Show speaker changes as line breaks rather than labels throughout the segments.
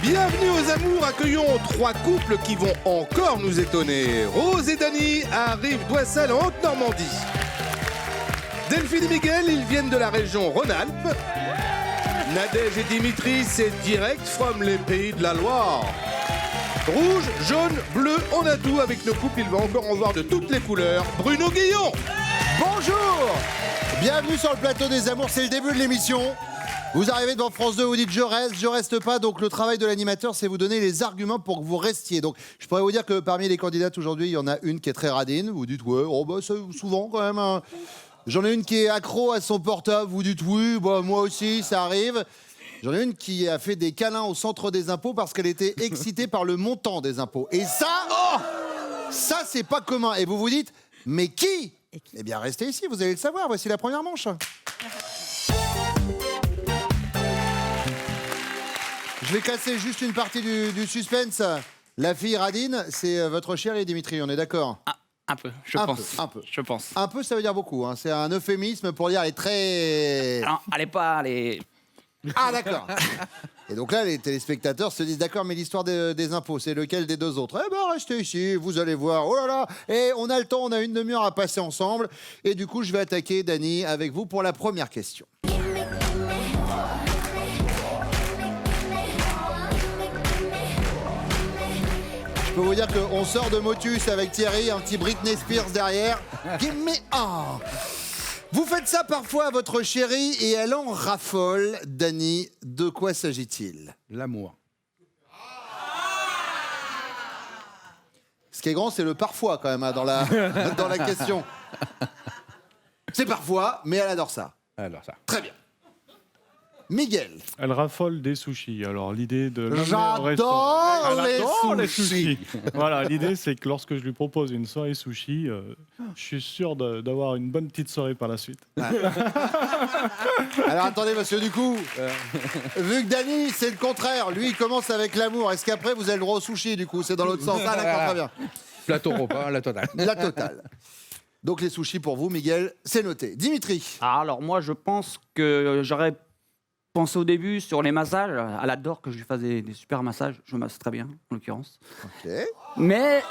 Bienvenue aux amours, accueillons trois couples qui vont encore nous étonner. Rose et Dany arrivent d'Oissel en Haute-Normandie. Delphine et Miguel, ils viennent de la région Rhône-Alpes. Nadège et Dimitri, c'est direct from les pays de la Loire. Rouge, jaune, bleu, on a tout avec nos couples, il va encore en voir de toutes les couleurs. Bruno Guillon.
Bonjour. Bienvenue sur le plateau des amours, c'est le début de l'émission. Vous arrivez devant France 2, vous dites je reste pas. Donc le travail de l'animateur, c'est vous donner les arguments pour que vous restiez. Donc je pourrais vous dire que parmi les candidates aujourd'hui, il y en a une qui est très radine. Vous dites ouais, oh bah c'est souvent quand même. Hein. J'en ai une qui est accro à son portable. Vous dites oui, bah moi aussi, ça arrive. J'en ai une qui a fait des câlins au centre des impôts parce qu'elle était excitée par le montant des impôts. Et ça, ça c'est pas commun. Et vous vous dites, mais qui? Eh bien restez ici, vous allez le savoir. Voici la première manche. Je vais casser juste une partie du suspense. La fille radine, c'est votre chérie Dimitri, on est d'accord?
Un peu, je pense.
Un peu.
Je pense.
Un peu, ça veut dire beaucoup. Hein. C'est un euphémisme pour dire elle est très...
Non, elle est pas...
Ah, d'accord. Et donc là, les téléspectateurs se disent d'accord, mais l'histoire des impôts, c'est lequel des deux autres? Eh ben, restez ici, vous allez voir. Oh là là. Et on a le temps, on a une demi-heure à passer ensemble. Et du coup, je vais attaquer Dany avec vous pour la première question. Je peux vous dire qu'on sort de Motus avec Thierry, un petit Britney Spears derrière. Give me a. Vous faites ça parfois à votre chérie et elle en raffole. Dany, de quoi s'agit-il?
L'amour.
Ce qui est grand, c'est le parfois quand même hein, dans la question. C'est parfois, mais elle adore ça.
Alors ça.
Très bien. Miguel.
Elle raffole des sushis. Alors l'idée de l'amener au restaurant.
J'adore
Elle adore
les sushis.
Voilà, l'idée c'est que lorsque je lui propose une soirée sushi, je suis sûr d'avoir une bonne petite soirée par la suite.
Ouais. Alors attendez monsieur, du coup, vu que Dany c'est le contraire, lui il commence avec l'amour, est-ce qu'après vous avez le droit au sushi du coup? C'est dans l'autre sens. Ah d'accord, très bien.
Plateau repas, la totale.
La totale. Donc les sushis pour vous Miguel, c'est noté. Dimitri.
Alors moi, je pense que j'aurais pensé au début sur les massages. Elle adore que je lui fasse des super massages. Je masse très bien, en l'occurrence.
Ok.
Mais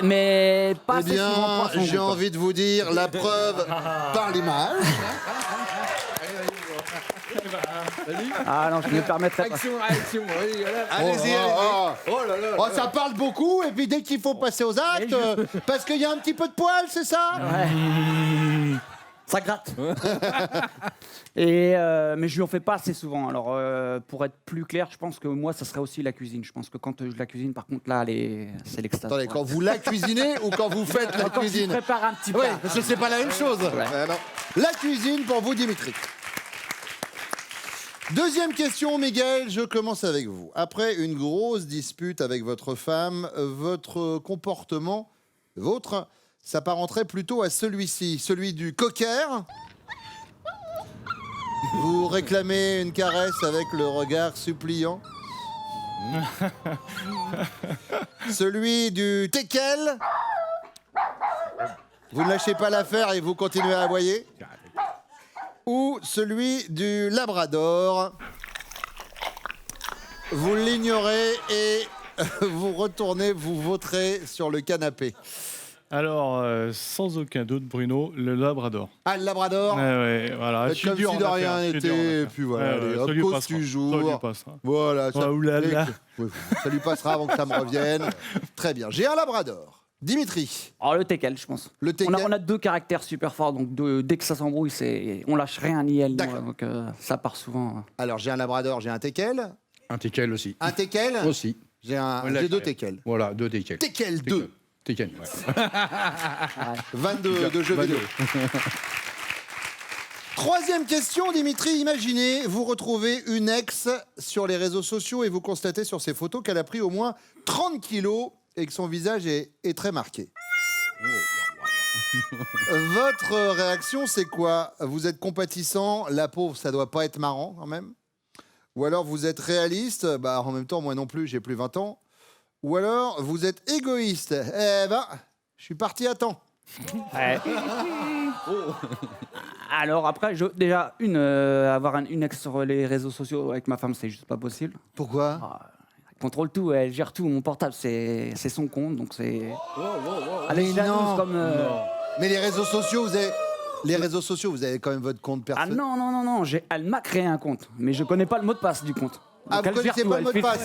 pas
Eh
assez souvent pour
bien,
son
j'ai
goût, quoi.
envie de vous dire la preuve par l'image.
Ah non, je ne me permettrai pas.
Action, oui, voilà.
Allez-y, allez-y. Oh, ça parle beaucoup et puis dès qu'il faut passer aux actes, parce qu'il y a un petit peu de poil, c'est ça?
Ouais. Ça gratte. Mais je lui en fais pas assez souvent. Alors, pour être plus clair, je pense que moi, ça serait aussi la cuisine. Je pense que quand je la cuisine, par contre, là, c'est l'extase.
Attendez, quand vous la cuisinez ou quand vous faites la
Quand je
cuisine?
prépare un petit peu.
Oui, parce que c'est pas la même chose. Non. La cuisine pour vous, Dimitri. Deuxième question, Miguel, je commence avec vous. Après une grosse dispute avec votre femme, votre comportement, s'apparenterait plutôt à celui-ci, celui du cocker. Vous réclamez une caresse avec le regard suppliant. Celui du teckel. Vous ne lâchez pas l'affaire et vous continuez à aboyer. Ou celui du labrador. Vous l'ignorez et vous retournez, vous vautrez sur le canapé.
Alors, sans aucun doute, Bruno, le Labrador.
Ah, le labrador.
Ouais, voilà.
Faites comme si de rien n'était, et puis voilà, allez, hop, cause du jour.
Ça lui passera.
Voilà, ça,
oulala.
ça lui passera avant que ça me revienne. Très bien, j'ai un labrador. Dimitri.
Oh, le teckel, je pense.
Le teckel.
On a deux caractères super forts, donc dès que ça s'embrouille, on lâche rien ni elle.
D'accord.
Donc ça part souvent.
Alors, j'ai un labrador, j'ai un teckel.
Un teckel aussi.
Un teckel.
Aussi.
J'ai
Voilà,
deux teckels.
Voilà, deux teckels.
Teckel 2.
Teckel, ouais.
22 de jeux vidéo. Troisième question, Dimitri. Imaginez, vous retrouvez une ex sur les réseaux sociaux et vous constatez sur ses photos qu'elle a pris au moins 30 kilos et que son visage est très marqué. Votre réaction, c'est quoi? Vous êtes compatissant, la pauvre, ça doit pas être marrant quand même. Ou alors vous êtes réaliste, bah en même temps, moi non plus, j'ai plus 20 ans. Ou alors vous êtes égoïste. Eh ben, je suis parti à temps.
Ouais. Alors après, déjà, avoir une ex sur les réseaux sociaux avec ma femme, c'est juste pas possible.
Pourquoi?
Ah, contrôle tout, elle gère tout. Mon portable, c'est son compte, donc c'est. Elle est
Mais
jalouse
non.
comme.
Mais les réseaux sociaux, vous avez quand même votre compte
Ah
personnel.
non, elle m'a créé un compte, mais je connais pas le mot de passe du compte.
Ah,
Donc
vous
elle gère
connaissez
tout,
pas le
elle
mot de
fait-
passe.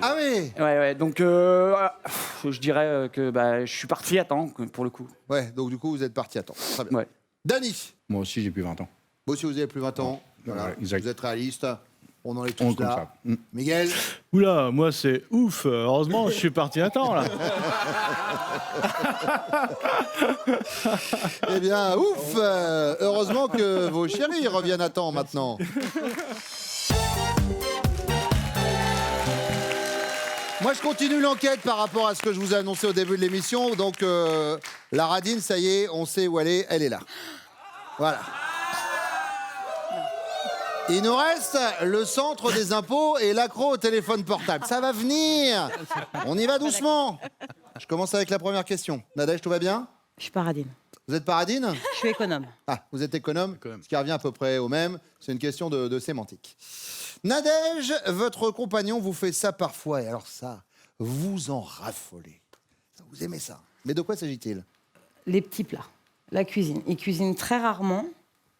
Ah oui.
Ouais, donc je dirais que je suis parti à temps, pour le coup.
Ouais, donc du coup, vous êtes parti à temps. Très bien.
Ouais.
Dany,
Moi aussi, j'ai plus 20 ans.
vous aussi, vous avez plus 20 ans. Voilà,
Ouais, exact.
vous êtes réaliste. On en est
On
tous
comme
là.
ça. Mm.
Miguel,
Oula, moi c'est ouf. Heureusement, je suis parti à temps là.
eh bien, ouf. Heureusement que vos chéris reviennent à temps maintenant. Moi, je continue l'enquête par rapport à ce que je vous ai annoncé au début de l'émission. Donc, la radine, ça y est, on sait où elle est. Elle est là. Voilà. Il nous reste le centre des impôts et l'accro au téléphone portable. Ça va venir. On y va doucement. Je commence avec la première question. Nadège, tout va bien?
Je suis paradine.
Vous êtes paradine?
Je suis économe.
Ah, vous êtes économe, ce qui revient à peu près au même. C'est une question de sémantique. Nadège, votre compagnon vous fait ça parfois, et alors ça, vous en raffolez. Vous aimez ça. Mais de quoi s'agit-il?
Les petits plats. La cuisine. Il cuisine très rarement,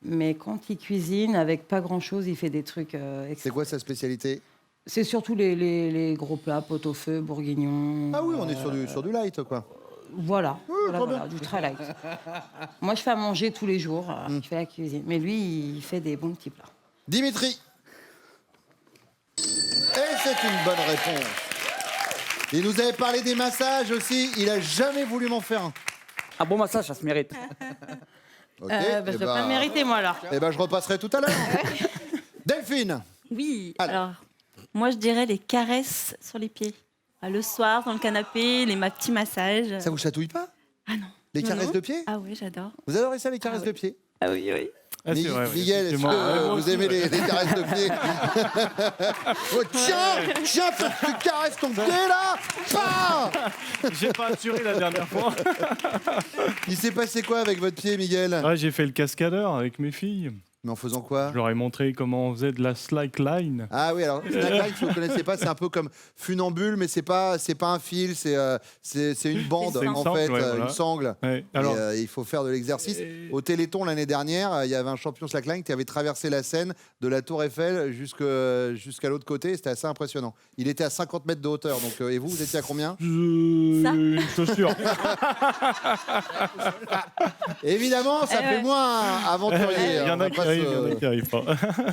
mais quand il cuisine, avec pas grand-chose, il fait des trucs
C'est
extra.
quoi sa spécialité?
C'est surtout les gros plats, pot-au-feu, bourguignon.
Ah oui, on est sur du light, quoi.
Voilà,
très bien.
du très light. Moi, je fais à manger tous les jours. Je fais la cuisine. Mais lui, il fait des bons petits plats.
Dimitri. Et c'est une bonne réponse. Il nous avait parlé des massages aussi. Il a jamais voulu m'en faire un.
Un bon massage, ça se mérite.
Ok.
Je
eh
vais pas le mériter, moi, alors.
eh ben, je repasserai tout à l'heure. Delphine.
Oui,
Alors.
alors, moi je dirais les caresses sur les pieds. Le soir, dans le canapé, ma petits massages.
Ça vous chatouille pas?
Ah non.
Les
Non,
caresses
non.
de pied?
Ah oui, j'adore.
Vous adorez ça, les caresses
Ah
de
oui.
pied?
Ah oui, oui.
Ah, c'est vrai, oui,
Miguel, est-ce
effectivement.
que
Moi
vous
aussi,
aimez
ouais.
les caresses de pied? Oh, tiens, tu caresses ton pied là. Pas.
J'ai pas assuré la dernière fois.
Il s'est passé quoi avec votre pied, Miguel?
Ouais, j'ai fait le cascadeur avec mes filles.
Mais en faisant quoi?
Je leur ai montré comment on faisait de la slackline.
Ah oui, alors slackline, si vous ne connaissez pas, c'est un peu comme funambule, mais c'est pas un fil, c'est une bande
C'est une
en
sangle,
fait,
ouais, voilà.
une sangle.
Ouais,
Et,
alors,
il faut faire de l'exercice. Au Téléthon l'année dernière, il y avait un champion slackline qui avait traversé la Seine de la Tour Eiffel jusqu'à l'autre côté. C'était assez impressionnant. Il était à 50 mètres de hauteur. Donc, et vous étiez à combien?
Ça
une chaussure.
Évidemment, ça fait moins aventurier.
Il y en
on va
a qui
pas
arrivent,
se-
il y en a qui arrivent pas.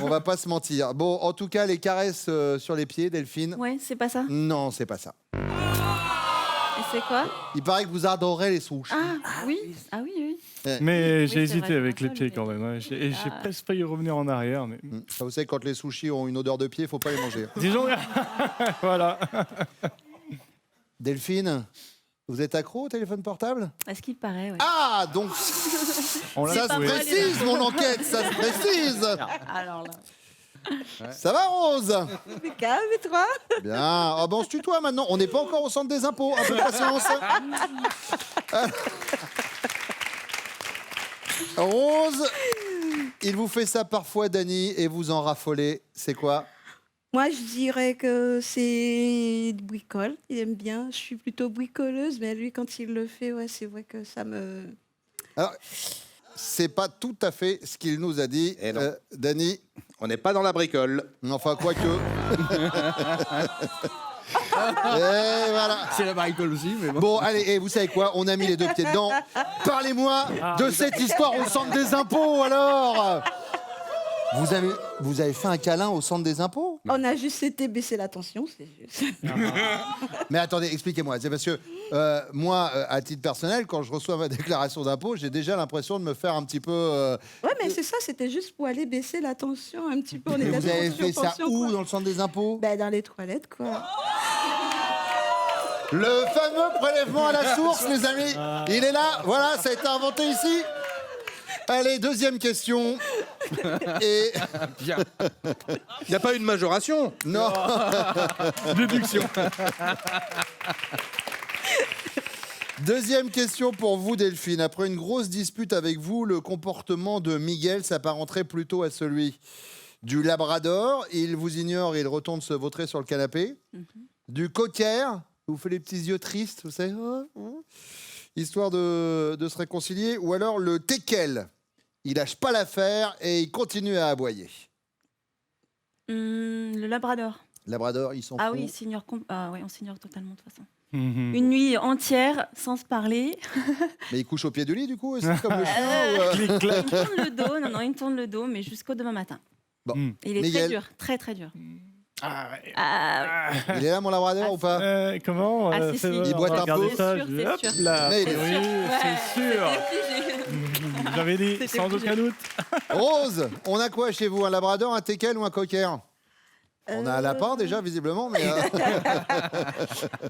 On va pas se mentir. Bon, en tout cas, les caresses sur les pieds, Delphine.
Ouais, c'est pas ça.
Non, c'est pas ça.
Et c'est quoi?
Il paraît que vous adorez les souches.
Ah oui. Ah oui, oui.
Mais
Oui,
j'ai
c'est
hésité
vrai,
avec
c'est
les
pas
pieds
ça,
quand même. Hein. Et j'ai presque failli revenir en arrière. Mais...
Ça, vous savez, quand les sushis ont une odeur de pied, il faut pas les manger.
Disons, voilà.
Delphine, vous êtes accro au téléphone portable?
À ce qu'il paraît, ouais.
Ah, donc
On l'a
ça se
pas
trouvé.
mal.
précise, mon enquête, ça se précise.
Alors là.
Ça va, Rose?
Calme-toi.
Bien. Ah bon, on se tutoie maintenant. On n'est pas encore au centre des impôts. Un peu de patience. Rose, il vous fait ça parfois, Dany, et vous en raffolez. C'est quoi?
Moi, je dirais que c'est bricole. Il aime bien. Je suis plutôt bricoleuse, mais lui, quand il le fait, ouais, c'est vrai que ça me...
Alors, c'est pas tout à fait ce qu'il nous a dit.
Eh non.
Dany,
On n'est pas dans la bricole.
enfin, quoique. Et voilà.
C'est la bricole aussi, mais bon.
Bon, allez, et vous savez quoi? On a mis les deux pieds dedans. Parlez-moi de cette histoire au centre des impôts, alors. Vous avez fait un câlin au centre des impôts?
On a juste été baisser la tension, c'est juste.
Mais attendez, expliquez-moi. C'est parce que moi, à titre personnel, quand je reçois ma déclaration d'impôt, j'ai déjà l'impression de me faire un petit peu...
Ouais, mais c'est ça, c'était juste pour aller baisser la tension un petit peu. On
Mais
était
vous avez
tension,
fait ça
tension,
où,
quoi.
dans le centre des impôts?
Ben, dans les toilettes, quoi.
Le fameux prélèvement à la source, les amis. Il est là. Voilà, ça a été inventé ici. Allez, deuxième question. Et...
Il n'y a pas eu de majoration.
Non.
Déduction.
Deuxième question pour vous, Delphine. Après une grosse dispute avec vous, le comportement de Miguel s'apparenterait plutôt à celui Du labrador, il vous ignore et il retourne se vautrer sur le canapé. Du cocker, vous fait les petits yeux tristes, vous savez, histoire de se réconcilier. Ou alors le teckel, il lâche pas l'affaire et il continue à aboyer.
Le labrador.
Labrador, il s'en fout.
Ah oui, on s'ignore totalement de toute façon. Une nuit entière sans se parler.
Mais il couche au pied du lit, du coup, aussi, comme le chien
Il me tourne le dos, il me tourne le dos, mais jusqu'au demain matin.
Bon.
Il est
Miguel.
très dur, très très dur.
Il est là, mon labrador, ou pas?
Comment
Si,
c'est
si.
vrai,
Il boite
on va
un
regarder
peu.
ça,
C'est
je dis,
sûr,
hop
c'est sûr.
là.
Mais il est-
Oui, c'est sûr. J'avais dit,
C'était
sans
plus
aucun doute.
Rose, on a quoi chez vous? Un labrador, un teckel ou un cocker? On a un lapin déjà, visiblement, mais...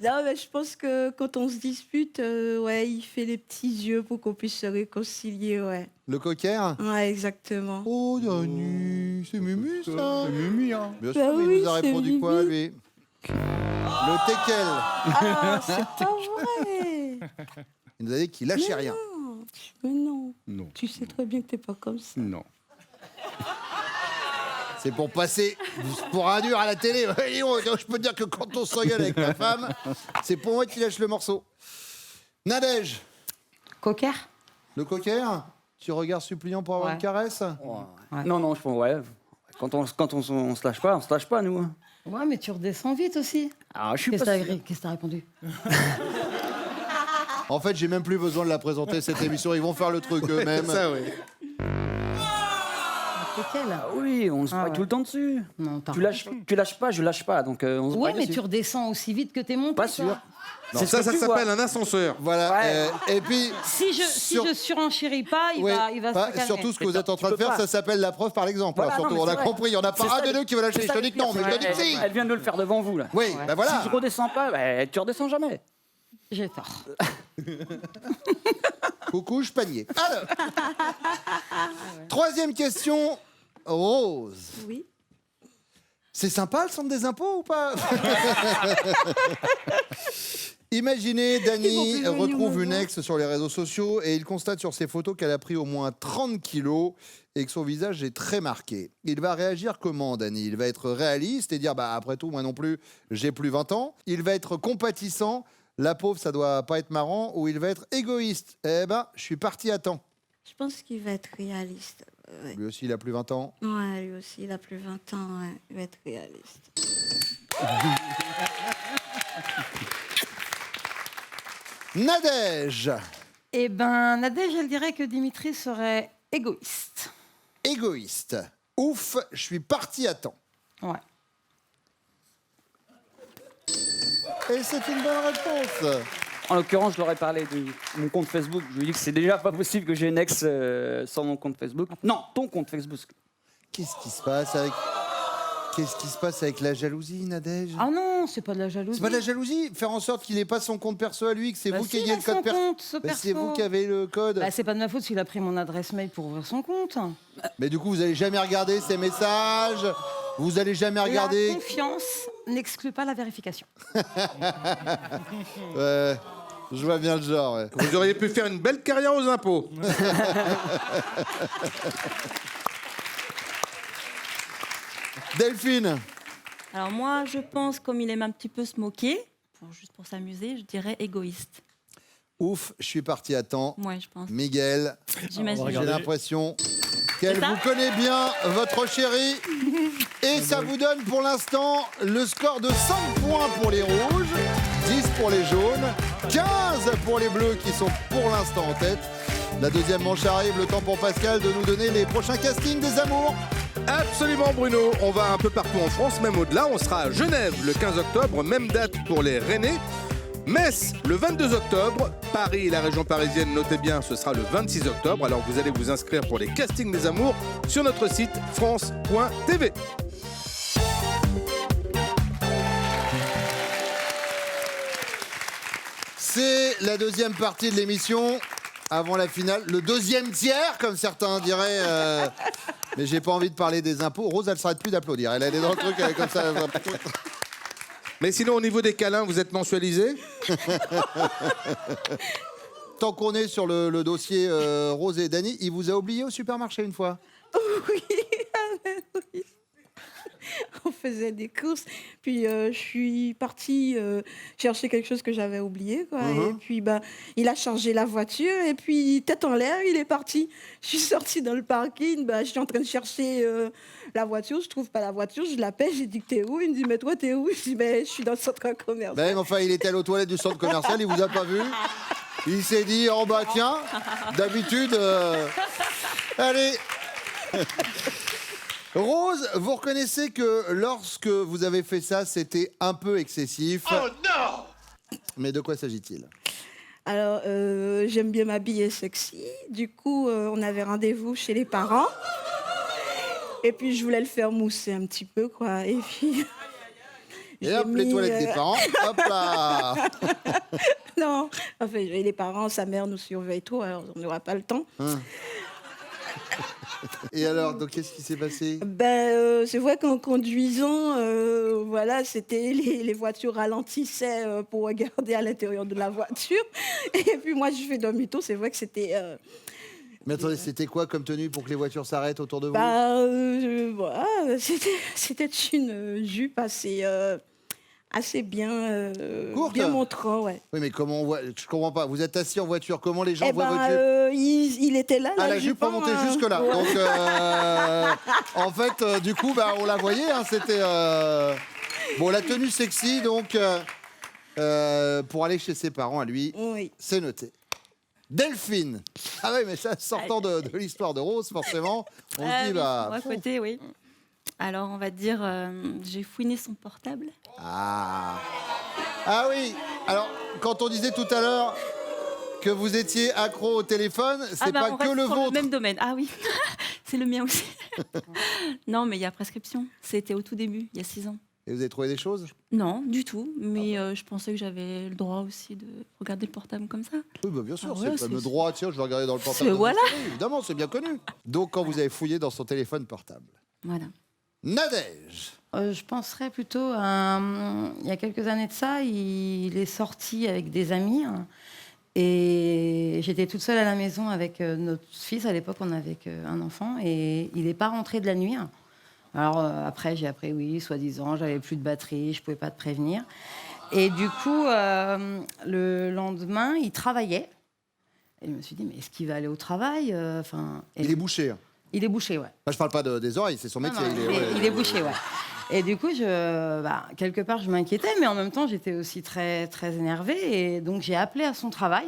Non, mais je pense que quand on se dispute, ouais, il fait les petits yeux pour qu'on puisse se réconcilier, ouais.
Le cocker?
Ouais, exactement.
Oh, Dani, c'est Mumu, ça.
C'est Mimi, hein.
Bien
Bah
sûr, mais
oui,
il nous a
c'est
répondu quoi,
Mimi.
lui? Le teckel.
Ah, c'est pas vrai.
Il nous a dit qu'il lâchait
Mais
rien.
non, mais non.
Non.
Tu sais très bien que t'es pas comme ça.
Non.
C'est pour passer pour un dur à la télé. Je peux te dire que quand on s'engueule avec ma femme, c'est pour moi qui lâche le morceau. Nadège,
Cocker.
le cocker, tu regardes suppliant pour avoir
Ouais.
une caresse?
Ouais.
Non, je pense, ouais. Quand on se lâche pas, on se lâche pas, nous. hein.
Ouais, mais tu redescends vite aussi.
Alors, je suis
Qu'est-ce
pas
que t'as répondu?
En fait, j'ai même plus besoin de la présenter, cette émission. Ils vont faire le truc eux-mêmes.
Ça, oui.
Coquel.
Ah oui, on se
Ah
braille
ouais.
tout le temps dessus.
Non,
Tu lâches pas, je lâche pas. Donc on se
Oui,
braille
mais
dessus.
tu redescends aussi vite que t'es monté.
Pas
quoi.
sûr.
Non,
C'est
ça
ce que tu
s'appelle
vois.
un ascenseur.
Voilà.
Ouais.
Et puis,
Si je surenchéris pas, il
ouais,
va
pas-
se calmer.
surtout ce que
Mais
vous êtes en
tu
train de
peux
faire,
pas.
ça s'appelle la preuve par l'exemple.
Voilà,
Surtout,
non, mais
on a
c'est vrai.
compris. Il n'y en a pas
C'est
un
ça
des deux qui veut lâcher.
C'est
Je te
ça
dis que non, mais je te dis que si.
Elle vient de le faire devant vous, là.
Oui,
Ouais.
ben voilà.
Si je redescends pas, tu redescends jamais.
J'ai tort.
Coucou, panier. Alors, troisième question, Rose.
Oui.
C'est sympa le centre des impôts ou pas? Imaginez,
Ils
Dany
vont plus venir
retrouve
me
une
voir.
ex sur les réseaux sociaux et il constate sur ses photos qu'elle a pris au moins 30 kilos et que son visage est très marqué. Il va réagir comment, Dany? Il va être réaliste et dire, bah, après tout, moi non plus, j'ai plus 20 ans. Il va être compatissant, la pauvre, ça doit pas être marrant, ou il va être égoïste. Eh ben, je suis parti à temps.
Je pense qu'il va être réaliste. Ouais.
Lui aussi, il a plus 20 ans.
Ouais, lui aussi, il a plus 20 ans. Ouais. Il va être réaliste.
Nadège,
Eh ben, Nadège, elle dirait que Dimitri serait égoïste.
égoïste. Ouf, je suis parti à temps.
Ouais.
Et c'est une bonne réponse.
En l'occurrence, je leur ai parlé de mon compte Facebook. Je lui ai dit que c'est déjà pas possible que j'ai une ex sans mon compte Facebook. Non, ton compte Facebook.
Qu'est-ce qui se passe avec... Qu'est-ce qui se passe avec la jalousie, Nadège?
Ah non, c'est pas de la jalousie.
C'est pas de la jalousie? Faire en sorte qu'il n'ait pas son compte perso à lui, que c'est
Bah
vous
si,
qui
il
ayez
a
le code
son
perso.
compte, ce
Bah, c'est
perso.
vous qui avez le code.
Bah, c'est pas de ma faute s'il a pris mon adresse mail pour ouvrir son compte.
Mais du coup, vous allez jamais regarder ces messages. Vous allez jamais regarder.
La confiance n'exclut pas la vérification.
Ouais, je vois bien le genre. Ouais.
Vous auriez pu faire une belle carrière aux impôts.
Delphine,
Alors moi, je pense, comme il aime un petit peu se moquer, juste pour s'amuser, je dirais égoïste.
ouf, je suis parti à temps.
Ouais, je pense.
Miguel,
J'imagine.
j'ai l'impression qu'elle
C'est ça
vous connaît bien, votre chérie. Et ça vous donne pour l'instant le score de 5 points pour les rouges, 10 pour les jaunes, 15 pour les bleus qui sont pour l'instant en tête. La deuxième manche arrive, le temps pour Pascal de nous donner les prochains castings des amours.
Absolument, Bruno. On va un peu partout en France, même au-delà. On sera à Genève le 15 octobre, même date pour les Rennais. Metz le 22 octobre. Paris et la région parisienne, notez bien, ce sera le 26 octobre. Alors vous allez vous inscrire pour les castings des amours sur notre site france.tv.
C'est la deuxième partie de l'émission. Avant la finale, le deuxième tiers, comme certains diraient. Mais j'ai pas envie de parler des impôts. Rose, elle s'arrête plus d'applaudir. Elle est dans le truc, elle est comme ça.
Mais sinon, au niveau des câlins, vous êtes mensualisé?
Tant qu'on est sur le dossier Rose et Dany, il vous a oublié au supermarché une fois?
Oui. faisait des courses. Puis je suis partie chercher quelque chose que j'avais oublié, quoi. Et puis il a chargé la voiture et puis tête en l'air, il est parti. Je suis sortie dans le parking, je suis en train de chercher la voiture, je trouve pas la voiture, je l'appelle, j'ai dit t'es où? Il me dit mais toi t'es où? Je dis je suis dans le centre commercial.
Ben, enfin, il était allé aux toilettes du centre commercial, il vous a pas vu. Il s'est dit, oh bah tiens, d'habitude... Allez. Rose, vous reconnaissez que lorsque vous avez fait ça, c'était un peu excessif. Oh non! Mais de quoi s'agit-il?
Alors, j'aime bien m'habiller sexy. Du coup, on avait rendez-vous chez les parents. Et puis, je voulais le faire mousser un petit peu, quoi. Et puis...
Et hop, les toilettes des parents, hop là.
Non, enfin, les parents, sa mère nous surveille trop, alors on n'aura pas le temps.
Et alors, donc, qu'est-ce qui s'est passé?
C'est vrai qu'en conduisant, voilà, c'était les voitures ralentissaient pour regarder à l'intérieur de la voiture. Et puis moi, je fais demi-tour. C'est vrai que c'était...
Mais attendez, c'était quoi comme tenue pour que les voitures s'arrêtent autour de vous?
Voilà, c'était une jupe assez bien,
courte,
bien montrant, ouais.
Oui, mais comment on voit? Je comprends pas. Vous êtes assis en voiture, comment les gens voient votre jupe?
Il était là,
la jupe a monté jusque-là.
Ouais.
Donc, en fait, du coup, on la voyait. Hein, c'était bon, la tenue sexy, donc pour aller chez ses parents à lui,
Oui.
c'est noté. Delphine. Ah oui, mais ça, sortant de l'histoire de Rose, forcément, on se dit,
Moi, à côté, oui. Alors, on va dire, j'ai fouiné son portable.
Ah oui. Alors, quand on disait tout à l'heure que vous étiez accro au téléphone, c'est pas
on
que
reste
le
sur
vôtre.
le même domaine. Ah oui, c'est le mien aussi. Non, mais il y a prescription. C'était au tout début, il y a 6 ans.
Et vous avez trouvé des choses?
Non, du tout. Mais je pensais que j'avais le droit aussi de regarder le portable comme ça.
Oui, bien sûr,
Ah
c'est
ouais,
le fameux
c'est-
droit. Tiens, je vais regarder dans le portable. de
voilà.
mon chéri, évidemment, c'est bien connu. Donc, quand vous avez fouillé dans son téléphone portable.
Voilà.
Nadège.
Je penserais plutôt à... il y a quelques années de ça, il est sorti avec des amis. Et j'étais toute seule à la maison avec notre fils. À l'époque, on avait un enfant. Et il n'est pas rentré de la nuit. Alors après, j'ai appris, oui, soi-disant, j'avais plus de batterie, je ne pouvais pas te prévenir. Et du coup, le lendemain, il travaillait. Et je me suis dit, mais est-ce qu'il va aller au travail?
Il est bouché. Hein.
Il est bouché, ouais.
Je parle pas des oreilles, c'est son métier.
Il est bouché, ouais. Et du coup, quelque part, je m'inquiétais, mais en même temps, j'étais aussi très, très énervée. Et donc, j'ai appelé à son travail,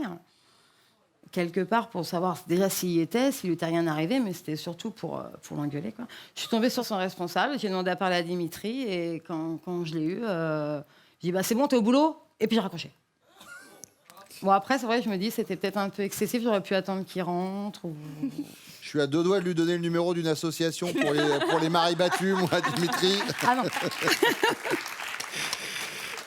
quelque part, pour savoir déjà s'il y était, s'il lui était rien arrivé, mais c'était surtout pour l'engueuler, quoi. Je suis tombée sur son responsable, j'ai demandé à parler à Dimitri, et quand je l'ai eu, j'ai dit, c'est bon, t'es au boulot? Et puis, j'ai raccroché. Bon, après, c'est vrai, je me dis, c'était peut-être un peu excessif, j'aurais pu attendre qu'il rentre. Ou...
Je suis à 2 doigts de lui donner le numéro d'une association pour les maris battus, moi, Dimitri.
Ah non.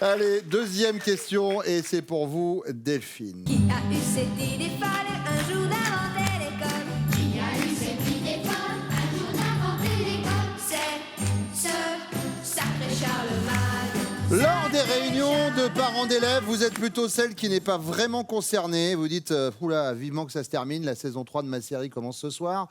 Allez, deuxième question, et c'est pour vous, Delphine.
Qui a eu cette idée folle un jour d'inventer l'école? Qui a eu cette idée folle un jour d'inventer l'école? C'est ce sacré Charlemagne.
Lors des réunions de parents d'élèves, vous êtes plutôt celle qui n'est pas vraiment concernée. Vous dites, oula, vivement que ça se termine, la saison 3 de ma série commence ce soir.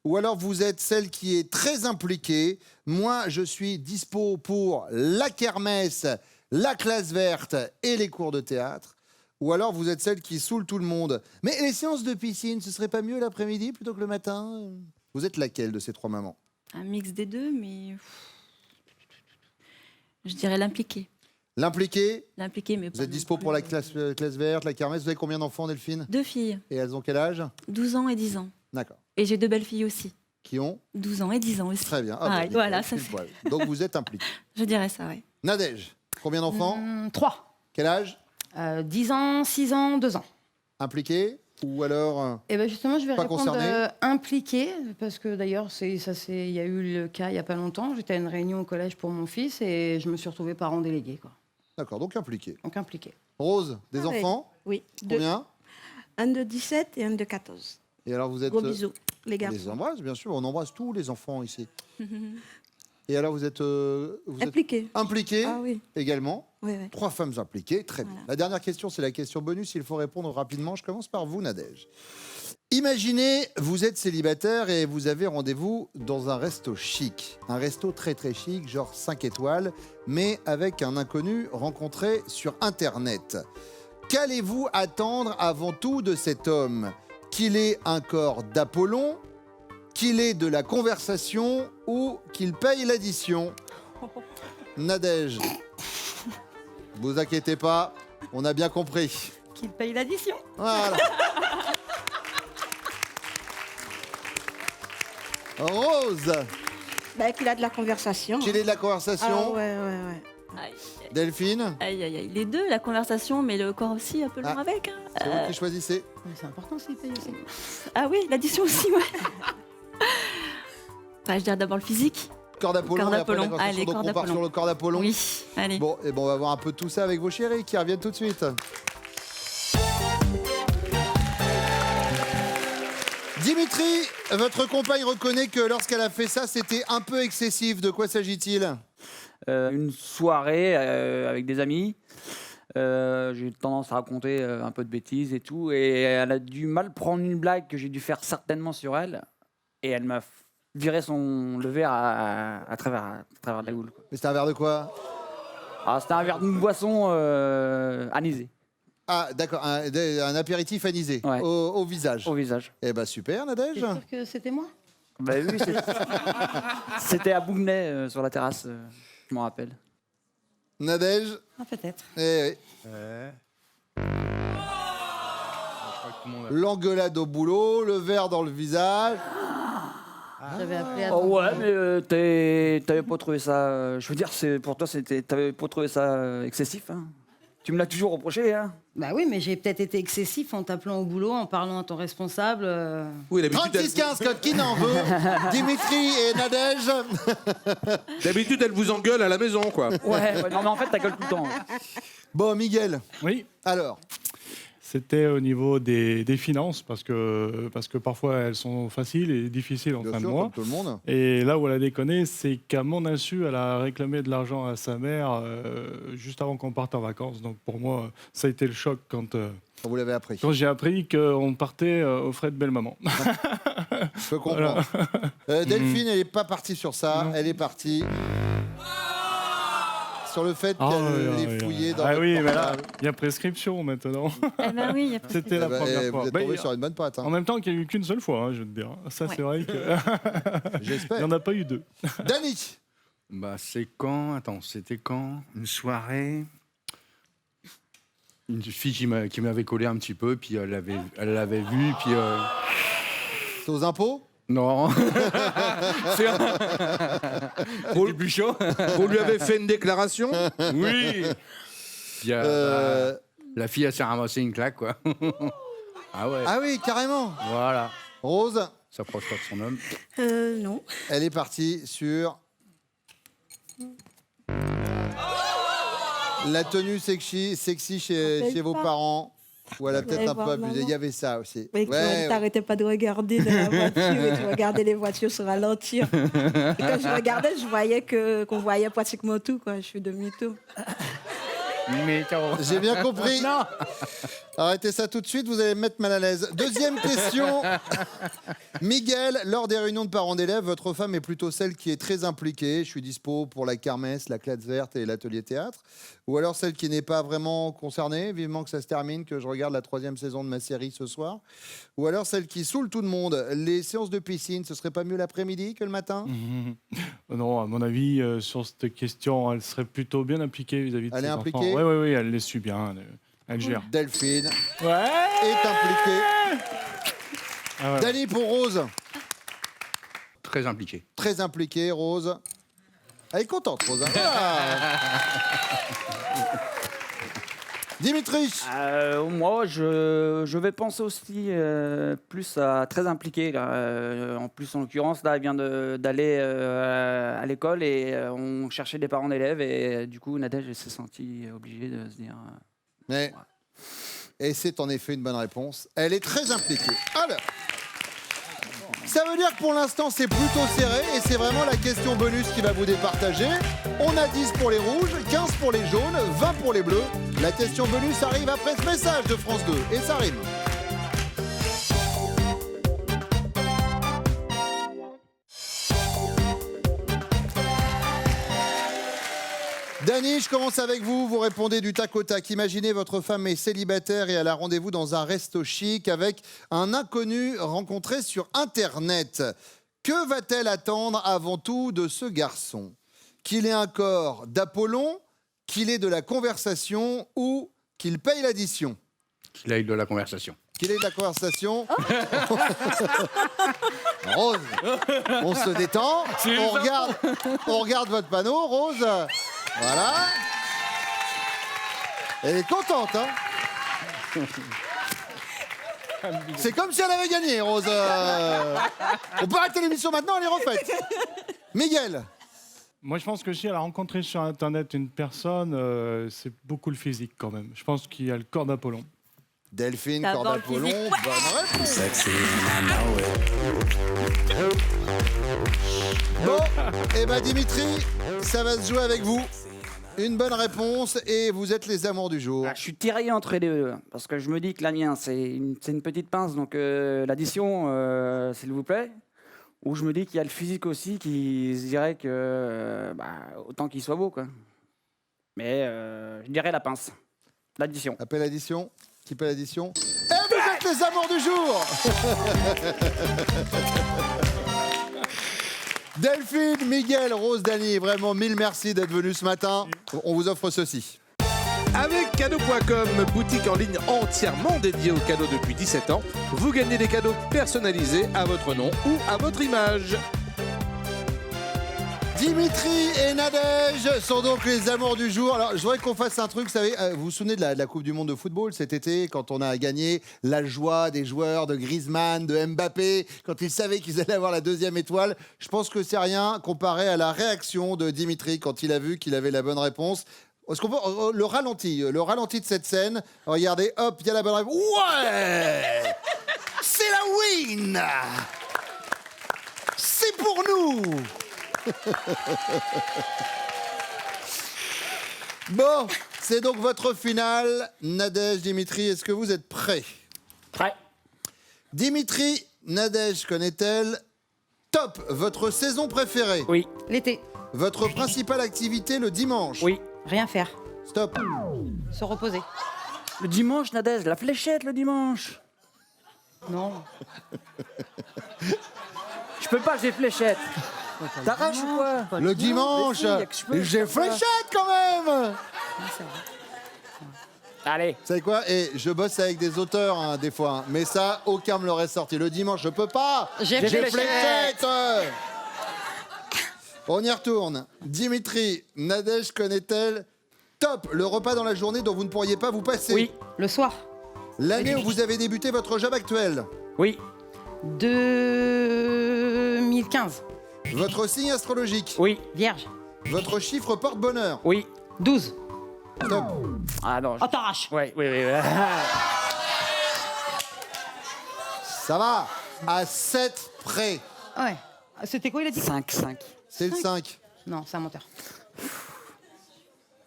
Ou alors vous êtes celle qui est très impliquée. Moi, je suis dispo pour la kermesse, la classe verte et les cours de théâtre. Ou alors vous êtes celle qui saoule tout le monde. Mais les séances de piscine, ce serait pas mieux l'après-midi plutôt que le matin? Vous êtes laquelle de ces trois mamans?
Un mix des deux, mais je dirais l'impliqué.
L'impliquée?
L'impliqué, mais
Vous
pas
êtes
non
dispo
plus,
pour la classe verte, la kermesse? Vous avez combien d'enfants, Delphine?
2 filles,
Et elles ont quel âge?
12 ans et 10 ans.
D'accord.
Et j'ai 2 belles filles aussi,
Qui ont?
12 ans et 10 ans aussi.
Très bien.
Ah,
nickel,
voilà, ça
pile
fait.
poil. Donc vous êtes impliquée.
Je dirais ça, oui.
Nadège, combien d'enfants?
3.
Quel âge?
10 ans, 6 ans, 2 ans.
Impliqué? Ou alors
Et ben justement, je vais
Pas
répondre
concerné
impliqué, parce que d'ailleurs, il y a eu le cas il n'y a pas longtemps. J'étais à une réunion au collège pour mon fils et je me suis retrouvée parent délégué, quoi.
D'accord, donc impliqué.
Donc impliqué.
Rose, des
Ah oui.
enfants?
Oui, deux.
Combien?
Un de 17 et un de 14.
Et alors vous êtes...
Gros bisous, les
on les
garçons.
embrasse, bien sûr. On embrasse tous les enfants ici. Et alors vous êtes
Impliqués.
impliqué
Ah oui.
également?
Oui, oui.
3 femmes impliquées, très bien.
Voilà.
La dernière question, c'est la question bonus. Il faut répondre rapidement. Je commence par vous, Nadège. Imaginez, vous êtes célibataire et vous avez rendez-vous dans un resto chic. Un resto très très chic, genre 5 étoiles, mais avec un inconnu rencontré sur Internet. Qu'allez-vous attendre avant tout de cet homme? Qu'il ait un corps d'Apollon, qu'il ait de la conversation ou qu'il paye l'addition? Nadège, vous inquiétez pas, on a bien compris.
Qu'il paye l'addition.
Voilà. Rose,
Bah, qu'il a de la conversation.
qu'il ait de la conversation.
Ah, ouais.
Aïe,
Delphine,
aïe, aïe, aïe. Les deux, la conversation, mais le corps aussi, un peu loin
Ah.
avec. Hein.
c'est vous qui choisissez.
Mais c'est important s'il paye aussi.
Ah oui, l'addition aussi, ouais. Bah, je dirais d'abord le physique.
Corps d'Apollon,
Corps
et après la
d'Apollon.
conversation,
Allez,
donc
corps
on part
d'Apollon.
sur le corps d'Apollon.
Oui, allez.
Bon, et bon, on va voir un peu tout ça avec vos chéris qui reviennent tout de suite. Dimitri, votre compagne reconnaît que lorsqu'elle a fait ça, c'était un peu excessif. De quoi s'agit-il?
Une soirée avec des amis. J'ai eu tendance à raconter un peu de bêtises et tout. Et elle a dû mal prendre une blague que j'ai dû faire certainement sur elle. Et elle m'a viré le verre à travers la goule, quoi.
Mais c'était un verre de quoi?
Ah, c'était un verre d'une boisson anisée
Ah, d'accord, un apéritif anisé
Ouais.
au visage.
au visage.
Eh ben super, Nadège.
T'es sûr que c'était moi?
Bah oui, c'était à Bougnay sur la terrasse, je m'en rappelle.
Nadège.
Ah, peut-être.
Eh oui. L'engueulade au boulot, le verre dans le visage.
J'avais appelé à
Oh
ton-
ouais, mais t'avais pas trouvé ça. Je veux dire, pour toi, t'avais pas trouvé ça excessif, hein? Tu me l'as toujours reproché, hein?
Bah oui, mais j'ai peut-être été excessif en t'appelant au boulot, en parlant à ton responsable.
Oui, d'habitude,
36-15, code qui n'en veut. Dimitri et Nadège.
d'habitude, elle vous engueule à la maison, quoi.
Ouais, non, mais en fait, ta gueule tout le temps.
Bon, Miguel,
Oui,
alors,
c'était au niveau des finances, parce que parfois elles sont faciles et difficiles en
bien
fin de
sûr,
mois.
comme tout le monde.
Et là où elle a déconné, c'est qu'à mon insu, elle a réclamé de l'argent à sa mère juste avant qu'on parte en vacances. Donc pour moi, ça a été le choc quand
Vous l'avez appris.
j'ai appris qu'on partait aux frais de belle-maman.
Je peux comprendre. Delphine, elle n'est pas partie sur ça.
Non.
Elle est partie sur le fait
Ah,
qu'elle
oui,
les
oui,
fouillait
oui.
dans
Ah
le
oui, mais là,
portable.
il y a prescription maintenant.
Eh ben oui, il y a
C'était la
Eh ben,
première fois.
vous êtes
Bah,
tombé
il-
sur une bonne patte.
En même temps qu'il n'y a eu qu'une seule fois, hein, je veux te dire. Ça, c'est vrai qu'il
J'espère.
n'y en a pas eu deux.
Dany,
Bah, c'est quand? Attends, c'était quand? Une soirée. Une fille qui m'avait collé un petit peu, puis elle l'avait vu, puis.
c'est aux impôts?
Non.
Vous,
plus chaud.
vous lui avez fait une déclaration?
Oui. Puis,
Euh,
la fille, elle s'est ramassée une claque, quoi. Ah ouais.
Ah oui, carrément.
Voilà.
Rose,
S'approche pas de son homme.
Non.
elle est partie sur la tenue sexy chez vos
pas.
parents. Ou elle a peut-être
Allez
un peu
voir
abusé.
maman.
Il y avait ça aussi.
Mais
Ouais,
t'arrêtais pas de regarder dans la voiture et tu regardais les voitures se ralentir. Et quand je regardais, je voyais qu'on voyait pratiquement tout, quoi. Je suis demi-tour.
j'ai bien compris. Arrêtez ça tout de suite, vous allez me mettre mal à l'aise. Deuxième question. Miguel, lors des réunions de parents d'élèves, votre femme est plutôt celle qui est très impliquée. Je suis dispo pour la kermesse, la classe verte et l'atelier théâtre. Ou alors celle qui n'est pas vraiment concernée, vivement que ça se termine, que je regarde la 3e saison de ma série ce soir. Ou alors celle qui saoule tout le monde. Les séances de piscine, ce serait pas mieux l'après-midi que le matin?
Non, à mon avis, sur cette question, elle serait plutôt bien impliquée vis-à-vis de
Elle
ses
est
enfants.
impliquée
Oui, elle les suit bien. Elle gère.
Delphine
Ouais.
est impliquée.
Ah ouais.
Dany pour Rose.
Très impliqué.
Très impliquée, Rose. Elle est contente, Rose. Hein. Ah. Dimitri.
Moi, je vais penser aussi plus à très impliqué. Là. En plus, en l'occurrence, là, elle vient d'aller à l'école et on cherchait des parents d'élèves et du coup, Nadège elle s'est sentie obligée de se dire.
Mais, et c'est en effet une bonne réponse. Elle est très impliquée. Alors, ça veut dire que pour l'instant, c'est plutôt serré et c'est vraiment la question bonus qui va vous départager. On a 10 pour les rouges, 15 pour les jaunes, 20 pour les bleus. La question bonus arrive après ce message de France 2 et ça rime. Dany, je commence avec vous. Vous répondez du tac au tac. Imaginez votre femme est célibataire et elle a rendez-vous dans un resto chic avec un inconnu rencontré sur Internet. Que va-t-elle attendre avant tout de ce garçon? Qu'il ait un corps d'Apollon, qu'il ait de la conversation ou qu'il paye l'addition?
Qu'il aille de la conversation.
Qu'il ait de la conversation. Rose, on se détend. On regarde votre panneau, Rose. Voilà. Elle est contente, hein. C'est comme si elle avait gagné, Rose. On peut arrêter l'émission maintenant, elle est refaite. Miguel.
Moi, je pense que si elle a rencontré sur Internet une personne, c'est beaucoup le physique quand même. Je pense qu'il y a le corps d'Apollon.
Delphine,
D'abord
corps
le
d'Apollon,
physique.
bonne réponse. Bon, et ben Dimitri, ça va se jouer avec vous. Une bonne réponse et vous êtes les amours du jour.
Ah, je suis tiraillé entre les deux, parce que je me dis que la mienne, c'est une petite pince, donc l'addition, s'il vous plaît. Ou je me dis qu'il y a le physique aussi, qui se dirait que, autant qu'il soit beau, quoi. Mais je dirais la pince, l'addition.
Appel addition. Qui paie l'addition? Et vous êtes les amours du jour. Delphine, Miguel, Rose, Dany, vraiment mille merci d'être venus ce matin. On vous offre ceci.
Avec cadeaux.com, boutique en ligne entièrement dédiée aux cadeaux depuis 17 ans, vous gagnez des cadeaux personnalisés à votre nom ou à votre image.
Dimitri et Nadège sont donc les amours du jour. Alors, je voudrais qu'on fasse un truc, vous savez, vous vous souvenez de la Coupe du Monde de football cet été, quand on a gagné la joie des joueurs de Griezmann, de Mbappé, quand ils savaient qu'ils allaient avoir la 2e étoile. Je pense que c'est rien comparé à la réaction de Dimitri quand il a vu qu'il avait la bonne réponse. Est-ce qu'on peut, le ralenti de cette scène, regardez, hop, il y a la bonne réponse. Ouais, c'est la win. C'est pour nous. Bon, c'est donc votre finale. Nadège, Dimitri, est-ce que vous êtes prêts?
Prêt.
Dimitri, Nadège connaît-elle? Top, votre saison préférée?
Oui.
L'été,
Votre principale activité le dimanche?
Oui.
rien faire,
Stop.
se reposer.
Le dimanche, Nadège, la fléchette le dimanche.
Non.
Je peux pas, j'ai fléchette. T'arraches ou quoi?
Le dimanche,
Mais si, y a que je peux,
j'ai
je peux pas.
fléchette quand même.
Allez.
Vous savez quoi? Et je bosse avec des auteurs hein, des fois, hein, mais ça, aucun me l'aurait sorti. Le dimanche, je peux pas.
J'ai
fléchette. On y retourne. Dimitri, Nadège connaît-elle? Top, le repas dans la journée dont vous ne pourriez pas vous passer.
Oui.
Le soir,
L'année où vous avez débuté votre job actuel.
Oui.
2015,
Votre signe astrologique.
Oui.
vierge,
Votre chiffre porte-bonheur.
Oui.
12.
Top.
Ah non.
Oh, t'arraches.
Oui.
Ça va. À 7 près.
Ouais. C'était quoi, il a dit?
5.
C'est le 5.
Non, c'est un menteur.
Il va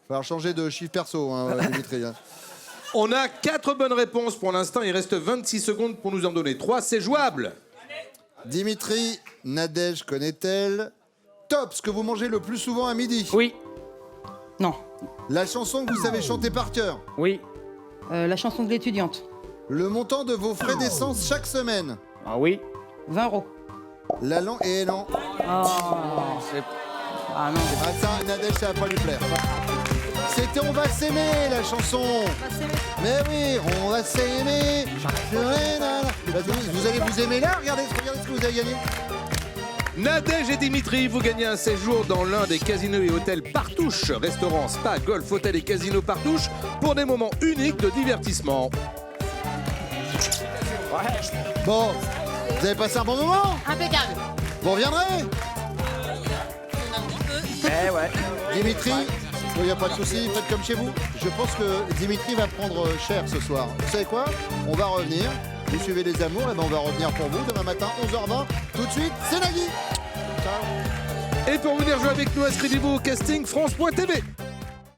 falloir changer de chiffre perso, hein, Dimitri. Hein.
On a 4 bonnes réponses pour l'instant. Il reste 26 secondes pour nous en donner 3. C'est jouable.
Dimitri, Nadège connaît-elle? Top, ce que vous mangez le plus souvent à midi.
Oui.
Non.
La chanson que vous savez chanter par cœur.
Oui.
La chanson de l'étudiante,
Le montant de vos frais d'essence chaque semaine.
Ah oui.
20 euros.
La langue et non.
Ah non.
Ah ça, Nadège, ça va pas lui plaire. C'était On va s'aimer, la chanson. Mais oui, on va s'aimer. Vous allez vous aimer là. Regardez ce que vous avez gagné.
Nadège et Dimitri, vous gagnez un séjour dans l'un des casinos et hôtels Partouche. Restaurant, spa, golf, hôtel et casino Partouche pour des moments uniques de divertissement.
Bon, vous avez passé un bon moment?
Impeccable.
Vous reviendrez?
Eh ouais.
Dimitri, il n'y a pas de souci, faites comme chez vous. Je pense que Dimitri va prendre cher ce soir. Vous savez quoi? On va revenir. Vous suivez les amours, et ben on va revenir pour vous demain matin, 11h20. Tout de suite, c'est Nagui. Ciao.
Et pour venir jouer avec nous, inscrivez-vous au casting France.tv.